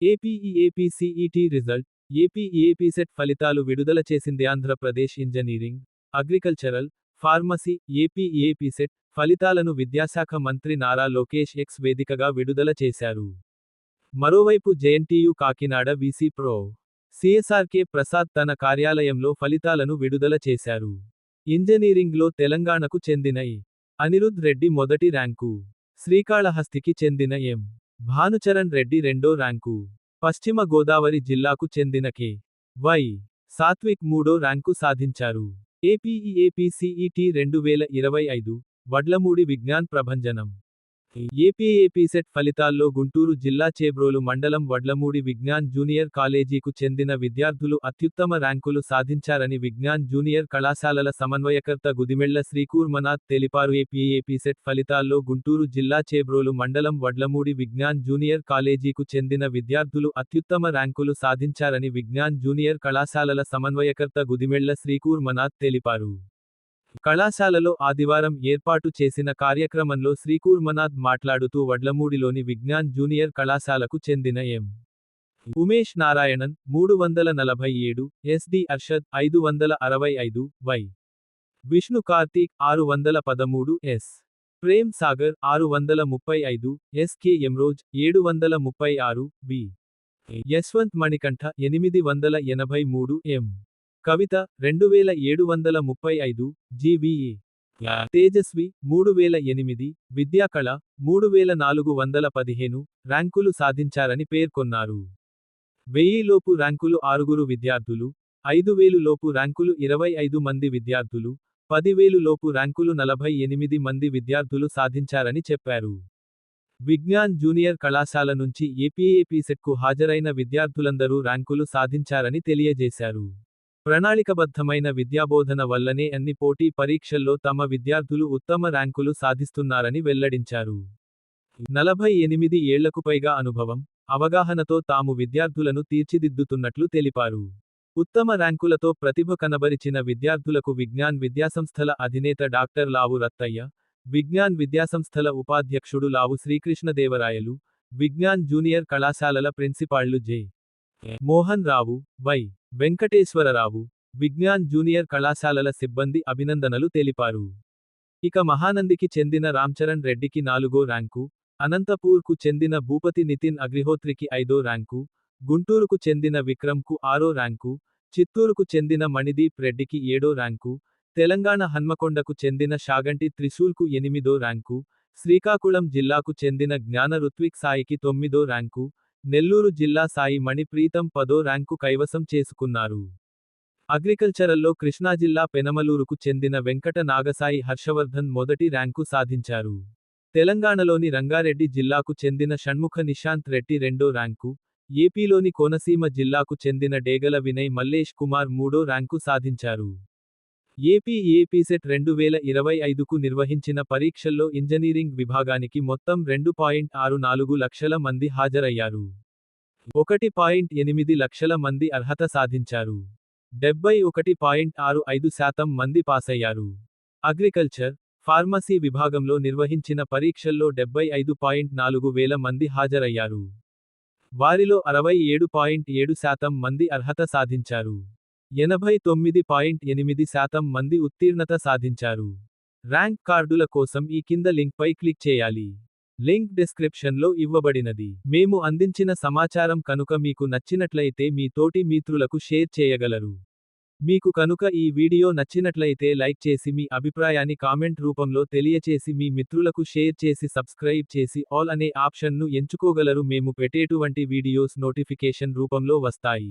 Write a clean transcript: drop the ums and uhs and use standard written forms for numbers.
ఏపీఈఏపీసీఈటీ result. ఏపీఈఏపీసెట్ ఫలితాలు విడుదల చేసింది. ఆంధ్రప్రదేశ్ ఇంజనీరింగ్, అగ్రికల్చరల్, ఫార్మసీ, ఏపీఈఏపీసెట్ ఫలితాలను విద్యాశాఖ మంత్రి నారా లోకేష్ ఎక్స్ వేదికగా విడుదల చేశారు. మరోవైపు జేఎన్టీయూ కాకినాడ వీసీ ప్రొ. సిఎస్ఆర్కే ప్రసాద్ తన కార్యాలయంలో ఫలితాలను విడుదల చేశారు. ఇంజనీరింగ్లో తెలంగాణకు చెందిన ఎ. అనిరుద్ రెడ్డి మొదటి ర్యాంకు, శ్రీకాళహస్తికి చెందిన ఎం. భానుచరణ్ రెడ్డి రెండో ర్యాంకు, పశ్చిమ గోదావరి జిల్లాకు చెందిన కె. వై. సాత్విక్ మూడో ర్యాంకు సాధించారు. ఏపీఈఏపీసీఈటీ 2025 వడ్లమూడి విజ్ఞాన్ ప్రభంజనం. ఏపీఏపీసెట్ ఫలితాల్లో గుంటూరు జిల్లా చేబ్రోలు మండలం వడ్లమూడి విజ్ఞాన్ జూనియర్ కాలేజీకు చెందిన విద్యార్థులు అత్యుత్తమ ర్యాంకులు సాధించారని విజ్ఞాన్ జూనియర్ కళాశాలల సమన్వయకర్త గుదిమెళ్ల శ్రీకూర్మనాథ్ తెలిపారు. ఏపీఏపీసెట్ ఫలితాల్లో గుంటూరు జిల్లా చేబ్రోలు మండలం వడ్లమూడి విజ్ఞాన్ జూనియర్ కాలేజీకు చెందిన విద్యార్థులు అత్యుత్తమ ర్యాంకులు సాధించారని విజ్ఞాన్ జూనియర్ కళాశాలల సమన్వయకర్త గుదిమెళ్ల శ్రీకూర్మనాథ్ తెలిపారు. కళాశాలలో ఆదివారం ఏర్పాటు చేసిన కార్యక్రమంలో శ్రీకూర్మనాథ్ మాట్లాడుతూ వడ్లమూడిలోని విజ్ఞాన్ జూనియర్ కళాశాలకు చెందిన M. Umesh Narayanan 347, SD Arshad 565, Y. Vishnu Karthik 613, S. Prem Sagar 635, SK Emroz 736, B. Yashwanth Manikanta 883, M. Kavitha 2735, GVA. Tejaswi 3008, Vidyakala 3415 ర్యాంకులు సాధించారని పేర్కొన్నారు. 1000 లోపు ర్యాంకులు 6 విద్యార్థులు, 5000 లోపు ర్యాంకులు 25 మంది విద్యార్థులు, 10,000 లోపు ర్యాంకులు 48 మంది విద్యార్థులు సాధించారని చెప్పారు. విజ్ఞాన్ జూనియర్ కళాశాల నుంచి ఏపీఏపీసెట్కు హాజరైన విద్యార్థులందరూ ర్యాంకులు సాధించారని తెలియజేశారు. ప్రణాళికబద్ధమైన విద్యాబోధన వల్లనే అన్ని పోటీ పరీక్షల్లో తమ విద్యార్థులు ఉత్తమ ర్యాంకులు సాధిస్తున్నారని వెల్లడించారు. 48 ఏళ్లకు పైగా అనుభవం, అవగాహనతో తాము విద్యార్థులను తీర్చిదిద్దుతున్నట్లు తెలిపారు. ఉత్తమ ర్యాంకులతో ప్రతిభ కనబరిచిన విద్యార్థులకు విజ్ఞాన్ విద్యాసంస్థల అధినేత డాక్టర్ లావు రత్తయ్య, విజ్ఞాన్ విద్యాసంస్థల ఉపాధ్యక్షుడు లావు శ్రీకృష్ణదేవరాయలు, విజ్ఞాన్ జూనియర్ కళాశాలల ప్రిన్సిపాళ్లు J. Mohan Rao, Y. Venkateswararao, Vignan junior కళాశాలల సిబ్బంది అభినందనలు తెలిపారు. ఇక మహానందికి చెందిన రామ్చరణ్ రెడ్డికి 4వ ర్యాంకు, అనంతపూర్కు చెందిన భూపతి నితిన్ అగ్నిహోత్రికి 5వ ర్యాంకు, గుంటూరుకు చెందిన విక్రమ్కు 6వ ర్యాంకు, చిత్తూరుకు చెందిన మణిదీప్ రెడ్డికి 7వ ర్యాంకు, తెలంగాణ హన్మకొండకు చెందిన షాగంటి త్రిశూల్కు 8వ ర్యాంకు, శ్రీకాకుళం జిల్లాకు చెందిన జ్ఞాన రుత్విక్ సాయికి 9వ ర్యాంకు, నెల్లూరు జిల్లా సాయి మణిప్రీతం 10వ ర్యాంకు కైవసం చేసుకున్నారు. అగ్రికల్చరల్లో కృష్ణాజిల్లా పెనమలూరుకు చెందిన వెంకట నాగసాయి హర్షవర్ధన్ మొదటి ర్యాంకు సాధించారు. తెలంగాణలోని రంగారెడ్డి జిల్లాకు చెందిన షణ్ముఖ నిశాంత్ రెడ్డి 2వ ర్యాంకు, ఏపీలోని కోనసీమ జిల్లాకు చెందిన డేగల వినయ్ మల్లేష్ కుమార్ 3వ ర్యాంకు సాధించారు. ఏపీఏపీసెట్ 2025కు నిర్వహించిన పరీక్షల్లో ఇంజనీరింగ్ విభాగానికి మొత్తం 2.64 లక్షల మంది హాజరయ్యారు. 1.85 లక్షల మంది అర్హత సాధించారు. 71.65% మంది పాసయ్యారు. అగ్రికల్చర్, ఫార్మసీ విభాగంలో నిర్వహించిన పరీక్షల్లో 75.4 వేల మంది హాజరయ్యారు. వారిలో 67.7% మంది అర్హత సాధించారు. 89.8% మంది ఉత్తీర్ణత సాధించారు. ర్యాంక్ కార్డుల కోసం ఈ కింద లింక్పై క్లిక్ చేయాలి. లింక్ డిస్క్రిప్షన్లో ఇవ్వబడినది. మేము అందించిన సమాచారం కనుక మీకు నచ్చినట్లయితే మీ తోటి మిత్రులకు షేర్ చేయగలరు. మీకు కనుక ఈ వీడియో నచ్చినట్లయితే లైక్ చేసి మీ అభిప్రాయాన్ని కామెంట్ రూపంలో తెలియచేసి మీ మిత్రులకు షేర్ చేసి సబ్స్క్రైబ్ చేసి ఆల్ అనే ఆప్షన్ను ఎంచుకోగలరు. మేము పెట్టేటువంటి వీడియోస్ నోటిఫికేషన్ రూపంలో వస్తాయి.